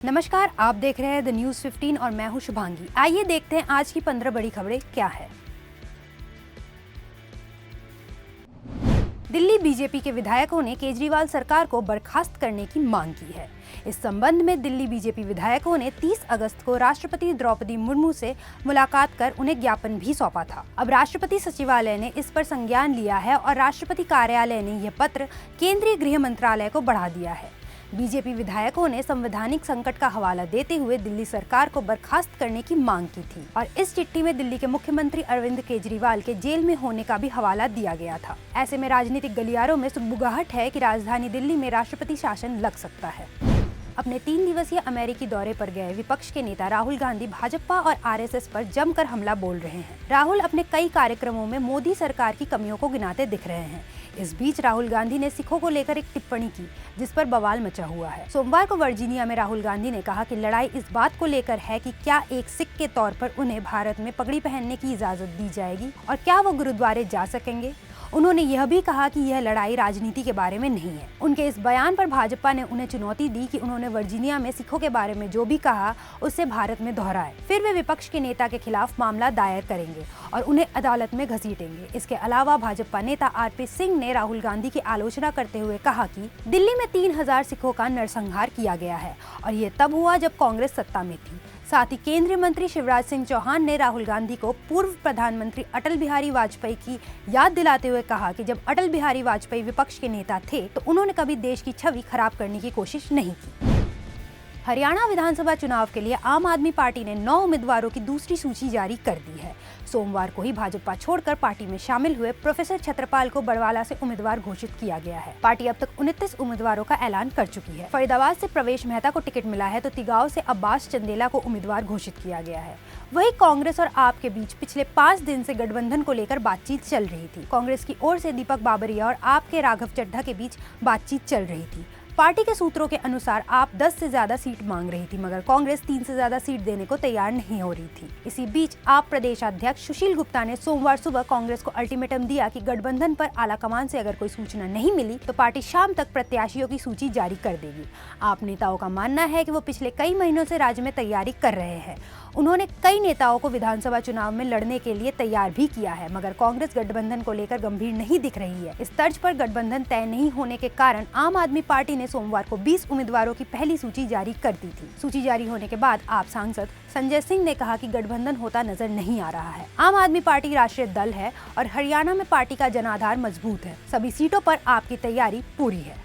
नमस्कार, आप देख रहे हैं द न्यूज़ 15 और मैं हूं शुभांगी। आइए देखते हैं आज की 15 बड़ी खबरें क्या है। दिल्ली बीजेपी के विधायकों ने केजरीवाल सरकार को बर्खास्त करने की मांग की है। इस संबंध में दिल्ली बीजेपी विधायकों ने 30 अगस्त को राष्ट्रपति द्रौपदी मुर्मू से मुलाकात कर उन्हें ज्ञापन भी सौंपा था। अब राष्ट्रपति सचिवालय ने इस पर संज्ञान लिया है और राष्ट्रपति कार्यालय ने यह पत्र केंद्रीय गृह मंत्रालय को बढ़ा दिया है। बीजेपी विधायकों ने संवैधानिक संकट का हवाला देते हुए दिल्ली सरकार को बर्खास्त करने की मांग की थी और इस चिट्ठी में दिल्ली के मुख्यमंत्री अरविंद केजरीवाल के जेल में होने का भी हवाला दिया गया था। ऐसे में राजनीतिक गलियारों में सुगबुगाहट है कि राजधानी दिल्ली में राष्ट्रपति शासन लग सकता है। अपने 3 दिवसीय अमेरिकी दौरे पर गए विपक्ष के नेता राहुल गांधी भाजपा और आरएसएस पर जमकर हमला बोल रहे हैं। राहुल अपने कई कार्यक्रमों में मोदी सरकार की कमियों को गिनाते दिख रहे हैं। इस बीच राहुल गांधी ने सिखों को लेकर एक टिप्पणी की जिस पर बवाल मचा हुआ है। सोमवार को वर्जीनिया में राहुल गांधी ने कहा कि लड़ाई इस बात को लेकर है कि क्या एक सिख के तौर पर उन्हें भारत में पगड़ी पहनने की इजाजत दी जाएगी और क्या वो गुरुद्वारे जा सकेंगे। उन्होंने यह भी कहा कि यह लड़ाई राजनीति के बारे में नहीं है। उनके इस बयान पर भाजपा ने उन्हें चुनौती दी कि उन्होंने वर्जीनिया में सिखों के बारे में जो भी कहा उससे भारत में दोहराए, फिर वे विपक्ष के नेता के खिलाफ मामला दायर करेंगे और उन्हें अदालत में घसीटेंगे। इसके अलावा भाजपा नेता आरपी सिंह ने राहुल गांधी की आलोचना करते हुए कहा कि दिल्ली में 3000 सिखों का नरसंहार किया गया है और ये तब हुआ जब कांग्रेस सत्ता में थी। साथ ही केंद्रीय मंत्री शिवराज सिंह चौहान ने राहुल गांधी को पूर्व प्रधानमंत्री अटल बिहारी वाजपेयी की याद दिलाते हुए कहा कि जब अटल बिहारी वाजपेयी विपक्ष के नेता थे तो उन्होंने कभी देश की छवि खराब करने की कोशिश नहीं की। हरियाणा विधानसभा चुनाव के लिए आम आदमी पार्टी ने 9 उम्मीदवारों की दूसरी सूची जारी कर दी है। सोमवार को ही भाजपा छोड़कर पार्टी में शामिल हुए प्रोफेसर छत्रपाल को बड़वाला से उम्मीदवार घोषित किया गया है। पार्टी अब तक 29 उम्मीदवारों का ऐलान कर चुकी है। फरीदाबाद से प्रवेश मेहता को टिकट मिला है तो तिगांव से अब्बास चंदेला को उम्मीदवार घोषित किया गया है। वहीं कांग्रेस और आप के बीच पिछले 5 दिन से गठबंधन को लेकर बातचीत चल रही थी। कांग्रेस की ओर से दीपक बाबरिया और आप के राघव चड्ढा के बीच बातचीत चल रही थी। पार्टी के सूत्रों के अनुसार आप 10 से ज्यादा सीट मांग रही थी मगर कांग्रेस 3 से ज्यादा सीट देने को तैयार नहीं हो रही थी। इसी बीच आप प्रदेश अध्यक्ष सुशील गुप्ता ने सोमवार सुबह कांग्रेस को अल्टीमेटम दिया कि गठबंधन पर आलाकमान से अगर कोई सूचना नहीं मिली तो पार्टी शाम तक प्रत्याशियों की सूची जारी कर देगी। आप नेताओं का मानना है कि वो पिछले कई महीनों से राज्य में तैयारी कर रहे हैं। उन्होंने कई नेताओं को विधानसभा चुनाव में लड़ने के लिए तैयार भी किया है मगर कांग्रेस गठबंधन को लेकर गंभीर नहीं दिख रही है। इस तर्ज पर गठबंधन तय नहीं होने के कारण आम आदमी पार्टी ने सोमवार को 20 उम्मीदवारों की पहली सूची जारी कर दी थी। सूची जारी होने के बाद आप सांसद संजय सिंह ने कहा कि गठबंधन होता नजर नहीं आ रहा है। आम आदमी पार्टी राष्ट्रीय दल है और हरियाणा में पार्टी का जनाधार मजबूत है। सभी सीटों पर आपकी तैयारी पूरी है।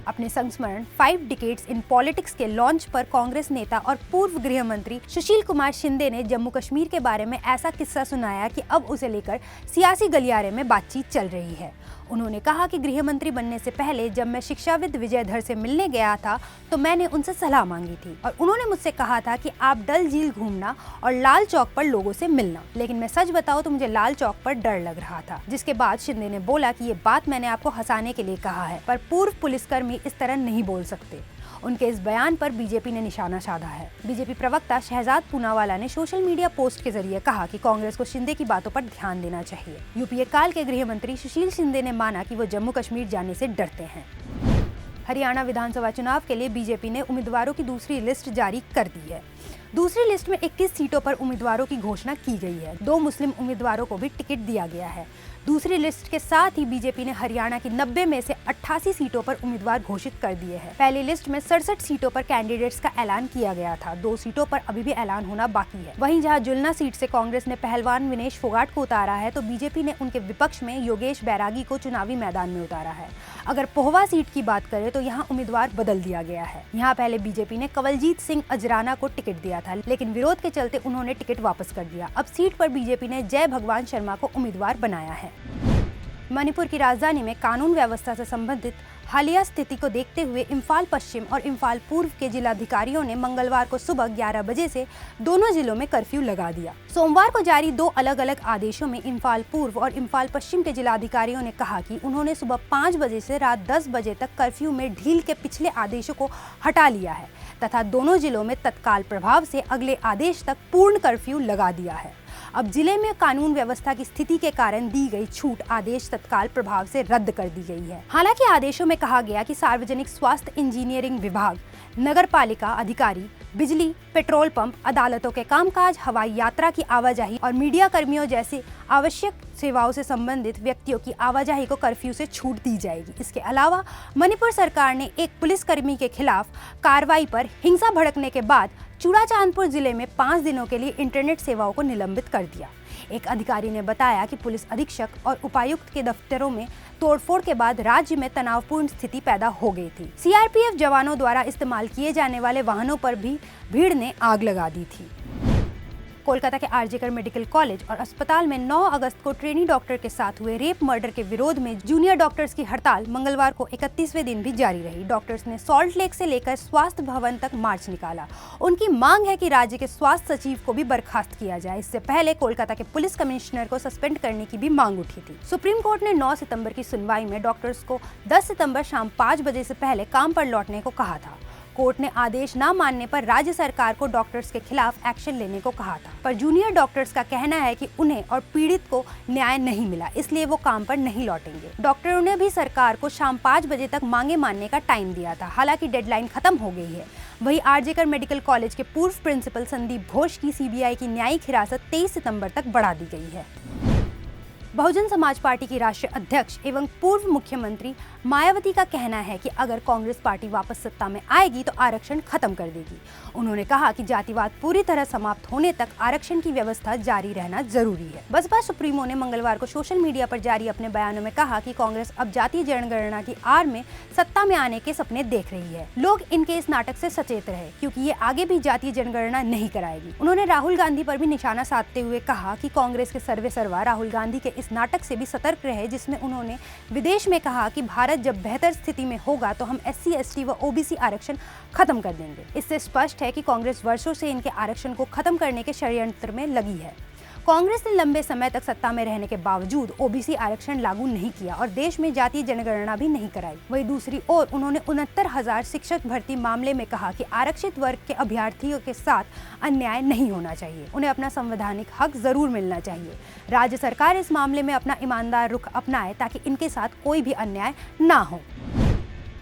अपने संस्मरण 5 डिकेड्स इन पॉलिटिक्स के लॉन्च पर कांग्रेस नेता और पूर्व गृह मंत्री सुशील कुमार शिंदे ने जम्मू कश्मीर के बारे में ऐसा किस्सा सुनाया कि अब उसे लेकर सियासी गलियारे में बातचीत चल रही है। उन्होंने कहा कि गृह मंत्री बनने से पहले जब मैं शिक्षाविद विजयधर से मिलने गया था तो मैंने उनसे सलाह मांगी थी और उन्होंने मुझसे कहा था कि आप डल झील घूमना और लाल चौक पर लोगों से मिलना, लेकिन मैं सच बताऊं तो मुझे लाल चौक पर डर लग रहा था। जिसके बाद शिंदे ने बोला कि ये बात मैंने आपको हंसाने के लिए कहा है पर पूर्व पुलिसकर्मी इस तरह नहीं बोल सकते। उनके इस बयान पर बीजेपी ने निशाना साधा है। बीजेपी प्रवक्ता शहजाद पूनावाला ने सोशल मीडिया पोस्ट के जरिए कहा कि कांग्रेस को शिंदे की बातों पर ध्यान देना चाहिए। यूपीए काल के गृह मंत्री सुशील शिंदे ने माना कि वो जम्मू कश्मीर जाने से डरते हैं। हरियाणा विधानसभा चुनाव के लिए बीजेपी ने उम्मीदवारों की दूसरी लिस्ट जारी कर दी है। दूसरी लिस्ट में 21 सीटों पर उम्मीदवारों की घोषणा की गई है। 2 मुस्लिम उम्मीदवारों को भी टिकट दिया गया है। दूसरी लिस्ट के साथ ही बीजेपी ने हरियाणा की 90 में से 88 सीटों पर उम्मीदवार घोषित कर दिए हैं। पहली लिस्ट में 67 सीटों पर कैंडिडेट्स का ऐलान किया गया था। 2 सीटों पर अभी भी ऐलान होना बाकी है। वहीं जहां जुलना सीट से कांग्रेस ने पहलवान विनेश फोगाट को उतारा है तो बीजेपी ने उनके विपक्ष में योगेश बैरागी को चुनावी मैदान में उतारा है। अगर पोहवा सीट की बात करें तो यहाँ उम्मीदवार बदल दिया गया है। यहाँ पहले बीजेपी ने कंवलजीत सिंह अजराना को टिकट दिया था लेकिन विरोध के चलते उन्होंने टिकट वापस कर दिया। अब सीट पर बीजेपी ने जय भगवान शर्मा को उम्मीदवार बनाया है। मणिपुर की राजधानी में कानून व्यवस्था से संबंधित हालिया स्थिति को देखते हुए इम्फाल पश्चिम और इम्फाल पूर्व के जिलाधिकारियों ने मंगलवार को सुबह 11 बजे से दोनों जिलों में कर्फ्यू लगा दिया। सोमवार को जारी 2 अलग अलग आदेशों में इम्फाल पूर्व और इम्फाल पश्चिम के जिलाधिकारियों ने कहा कि उन्होंने सुबह 5 बजे से रात 10 बजे तक कर्फ्यू में ढील के पिछले आदेशों को हटा लिया है तथा दोनों जिलों में तत्काल प्रभाव से अगले आदेश तक पूर्ण कर्फ्यू लगा दिया है। अब जिले में कानून व्यवस्था की स्थिति के कारण दी गई छूट आदेश तत्काल प्रभाव से रद्द कर दी गई है। हालांकि आदेशों में कहा गया कि सार्वजनिक स्वास्थ्य इंजीनियरिंग विभाग, नगर पालिका अधिकारी, बिजली, पेट्रोल पंप, अदालतों के कामकाज, हवाई यात्रा की आवाजाही और मीडिया कर्मियों जैसी आवश्यक सेवाओं से संबंधित व्यक्तियों की आवाजाही को कर्फ्यू से छूट दी जाएगी। इसके अलावा मणिपुर सरकार ने एक पुलिसकर्मी के खिलाफ कार्रवाई पर हिंसा भड़कने के बाद चूड़ाचांदपुर जिले में 5 दिनों के लिए इंटरनेट सेवाओं को निलंबित कर दिया। एक अधिकारी ने बताया कि पुलिस अधीक्षक और उपायुक्त के दफ्तरों में तोड़फोड़ के बाद राज्य में तनावपूर्ण स्थिति पैदा हो गई थी। सीआरपीएफ जवानों द्वारा इस्तेमाल किए जाने वाले वाहनों पर भी भीड़ ने आग लगा दी थी। कोलकाता के आरजेकर मेडिकल कॉलेज और अस्पताल में 9 अगस्त को ट्रेनी डॉक्टर के साथ हुए रेप मर्डर के विरोध में जूनियर डॉक्टर्स की हड़ताल मंगलवार को 31वें दिन भी जारी रही। डॉक्टर्स ने सॉल्ट लेक से लेकर स्वास्थ्य भवन तक मार्च निकाला। उनकी मांग है कि राज्य के स्वास्थ्य सचिव को भी बर्खास्त किया जाए। इससे पहले कोलकाता के पुलिस कमिश्नर को सस्पेंड करने की भी मांग उठी थी। सुप्रीम कोर्ट ने 9 सितंबर की सुनवाई में डॉक्टर्स को 10 सितंबर शाम 5 बजे से पहले काम पर लौटने को कहा था। कोर्ट ने आदेश न मानने पर राज्य सरकार को डॉक्टर्स के खिलाफ एक्शन लेने को कहा था, पर जूनियर डॉक्टर्स का कहना है कि उन्हें और पीड़ित को न्याय नहीं मिला, इसलिए वो काम पर नहीं लौटेंगे। डॉक्टरों ने भी सरकार को शाम 5 बजे तक मांगे मानने का टाइम दिया था, हालांकि डेडलाइन खत्म हो गई है। वहीं आरजेकर मेडिकल कॉलेज के पूर्व प्रिंसिपल संदीप घोष की सीबीआई की न्यायिक हिरासत 23 सितंबर तक बढ़ा दी गई है। बहुजन समाज पार्टी की राष्ट्रीय अध्यक्ष एवं पूर्व मुख्यमंत्री मायावती का कहना है कि अगर कांग्रेस पार्टी वापस सत्ता में आएगी तो आरक्षण खत्म कर देगी। उन्होंने कहा कि जातिवाद पूरी तरह समाप्त होने तक आरक्षण की व्यवस्था जारी रहना जरूरी है। बसपा सुप्रीमो ने मंगलवार को सोशल मीडिया पर जारी अपने बयानों में कहा कि कांग्रेस अब जातीय जनगणना की आड़ में सत्ता में आने के सपने देख रही है। लोग इनके इस नाटक से सचेत रहे, क्योंकि ये आगे भी जातीय जनगणना नहीं कराएगी। उन्होंने राहुल गांधी पर भी निशाना साधते हुए कहा कि कांग्रेस के सर्वेसर्वा राहुल गांधी के इस नाटक से भी सतर्क रहे, जिसमें उन्होंने विदेश में कहा कि भारत जब बेहतर स्थिति में होगा तो हम SC, ST व OBC आरक्षण खत्म कर देंगे। इससे स्पष्ट है कि कांग्रेस वर्षों से इनके आरक्षण को खत्म करने के षड्यंत्र में लगी है। कांग्रेस ने लंबे समय तक सत्ता में रहने के बावजूद OBC आरक्षण लागू नहीं किया और देश में जातीय जनगणना भी नहीं कराई। वहीं दूसरी ओर उन्होंने 69,000 शिक्षक भर्ती मामले में कहा कि आरक्षित वर्ग के अभ्यर्थियों के साथ अन्याय नहीं होना चाहिए, उन्हें अपना संवैधानिक हक जरूर मिलना चाहिए। राज्य सरकार इस मामले में अपना ईमानदार रुख अपनाए ताकि इनके साथ कोई भी अन्याय ना हो।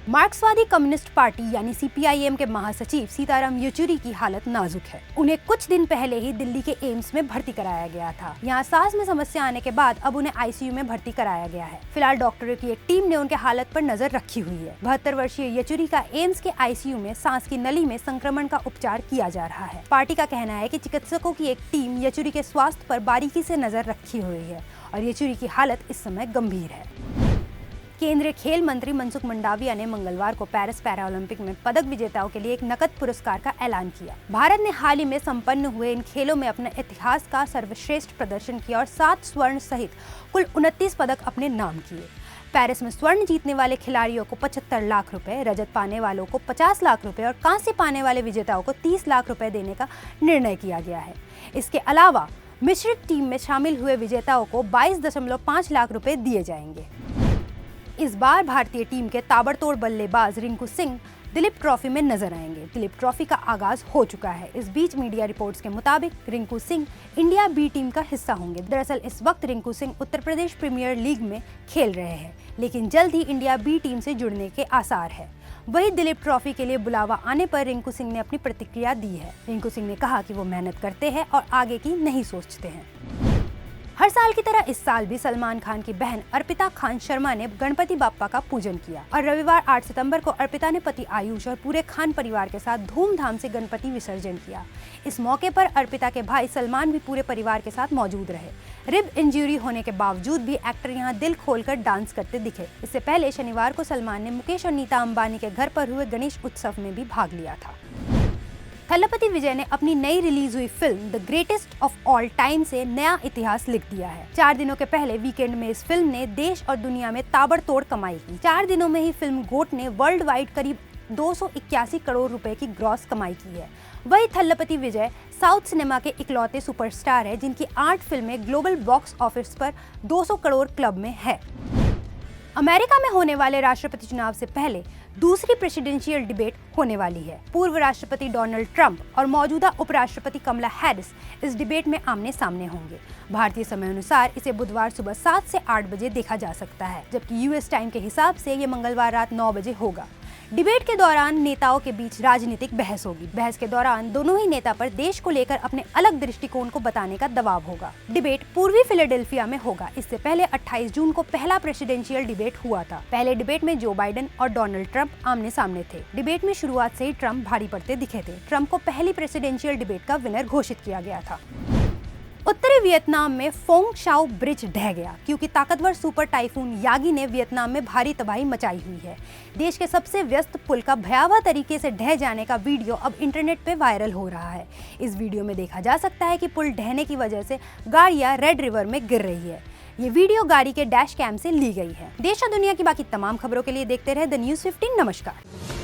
मार्क्सवादी कम्युनिस्ट पार्टी यानी CPIM के महासचिव सीताराम येचुरी की हालत नाजुक है। उन्हें कुछ दिन पहले ही दिल्ली के एम्स में भर्ती कराया गया था। यहाँ सांस में समस्या आने के बाद अब उन्हें ICU में भर्ती कराया गया है। फिलहाल डॉक्टरों की एक टीम ने उनके हालत पर नजर रखी हुई है। 72 वर्षीय येचुरी का एम्स के ICU में सांस की नली में संक्रमण का उपचार किया जा रहा है। पार्टी का कहना है कि चिकित्सकों की एक टीम येचुरी के स्वास्थ्य पर बारीकी से नजर रखी हुई है और येचुरी की हालत इस समय गंभीर है। केंद्रीय खेल मंत्री मनसुख मंडाविया ने मंगलवार को पेरिस पैरालंपिक में पदक विजेताओं के लिए एक नकद पुरस्कार का ऐलान किया। भारत ने हाल ही में संपन्न हुए इन खेलों में अपने इतिहास का सर्वश्रेष्ठ प्रदर्शन किया और 7 स्वर्ण सहित कुल 29 पदक अपने नाम किए। पेरिस में स्वर्ण जीतने वाले खिलाड़ियों को 75 लाख रुपए, रजत पाने वालों को 50 लाख रुपए और कांस्य पाने वाले विजेताओं को 30 लाख रुपए देने का निर्णय किया गया है। इसके अलावा मिश्रित टीम में शामिल हुए विजेताओं को 22.5 लाख रुपए दिए जाएंगे। इस बार भारतीय टीम के ताबड़तोड़ बल्लेबाज रिंकू सिंह दिलीप ट्रॉफी में नजर आएंगे। दिलीप ट्रॉफी का आगाज हो चुका है। इस बीच मीडिया रिपोर्ट्स के मुताबिक Rinku Singh India B team का हिस्सा होंगे। दरअसल इस वक्त रिंकू सिंह उत्तर प्रदेश प्रीमियर लीग में खेल रहे हैं, लेकिन जल्द ही इंडिया B टीम से जुड़ने के आसार है। वही दिलीप ट्रॉफी के लिए बुलावा आने पर रिंकू सिंह ने अपनी प्रतिक्रिया दी है। रिंकू सिंह ने कहा कि वो मेहनत करते हैं और आगे की नहीं सोचते हैं। हर साल की तरह इस साल भी सलमान खान की बहन अर्पिता खान शर्मा ने गणपति बाप्पा का पूजन किया और रविवार 8 सितंबर को अर्पिता ने पति आयुष और पूरे खान परिवार के साथ धूमधाम से गणपति विसर्जन किया। इस मौके पर अर्पिता के भाई सलमान भी पूरे परिवार के साथ मौजूद रहे। रिब इंजरी होने के बावजूद भी एक्टर यहां दिल खोलकर डांस करते दिखे। इससे पहले शनिवार को सलमान ने मुकेश और नीता अंबानी के घर पर हुए गणेश उत्सव में भी भाग लिया था। थलपति विजय ने अपनी नई रिलीज हुई film the greatest of all time से नया इतिहास लिख दिया है। 4 दिनों के पहले वीकेंड में इस फिल्म ने देश और दुनिया में ताबड़तोड़ कमाई की। 4 दिनों में ही फिल्म गोट ने वर्ल्ड वाइड करीब 281 करोड़ रुपए की ग्रॉस कमाई की है। वही थलपति विजय साउथ सिनेमा के इकलौते सुपरस्टार है जिनकी 8 फिल्में ग्लोबल बॉक्स ऑफिस पर 200 करोड़ क्लब में है। अमेरिका में होने वाले राष्ट्रपति चुनाव से पहले दूसरी प्रेसिडेंशियल डिबेट होने वाली है। पूर्व राष्ट्रपति डोनाल्ड ट्रंप और मौजूदा उपराष्ट्रपति कमला हैरिस इस डिबेट में आमने सामने होंगे। भारतीय समय अनुसार इसे बुधवार सुबह 7 से 8 बजे देखा जा सकता है, जबकि US टाइम के हिसाब से ये मंगलवार रात 9 बजे होगा। डिबेट के दौरान नेताओं के बीच राजनीतिक बहस होगी। बहस के दौरान दोनों ही नेता पर देश को लेकर अपने अलग दृष्टिकोण को बताने का दबाव होगा। डिबेट पूर्वी फिलाडेल्फिया में होगा। इससे पहले 28 जून को पहला प्रेसिडेंशियल डिबेट हुआ था। पहले डिबेट में जो बाइडेन और डोनाल्ड ट्रंप आमने सामने थे। डिबेट में शुरुआत से ही ट्रंप भारी पड़ते दिखे थे। ट्रंप को पहली प्रेसिडेंशियल डिबेट का विनर घोषित किया गया था। उत्तरी वियतनाम में फोंग शाओ ब्रिज ढह गया क्योंकि ताकतवर सुपर टाइफून यागी ने वियतनाम में भारी तबाही मचाई हुई है। देश के सबसे व्यस्त पुल का भयावह तरीके से ढह जाने का वीडियो अब इंटरनेट पे वायरल हो रहा है। इस वीडियो में देखा जा सकता है कि पुल ढहने की वजह से गाड़ियां रेड रिवर में गिर रही है। ये वीडियो गाड़ी के डैश कैम से ली गई है। देश और दुनिया की बाकी तमाम खबरों के लिए देखते रहे द न्यूज़ 15। नमस्कार।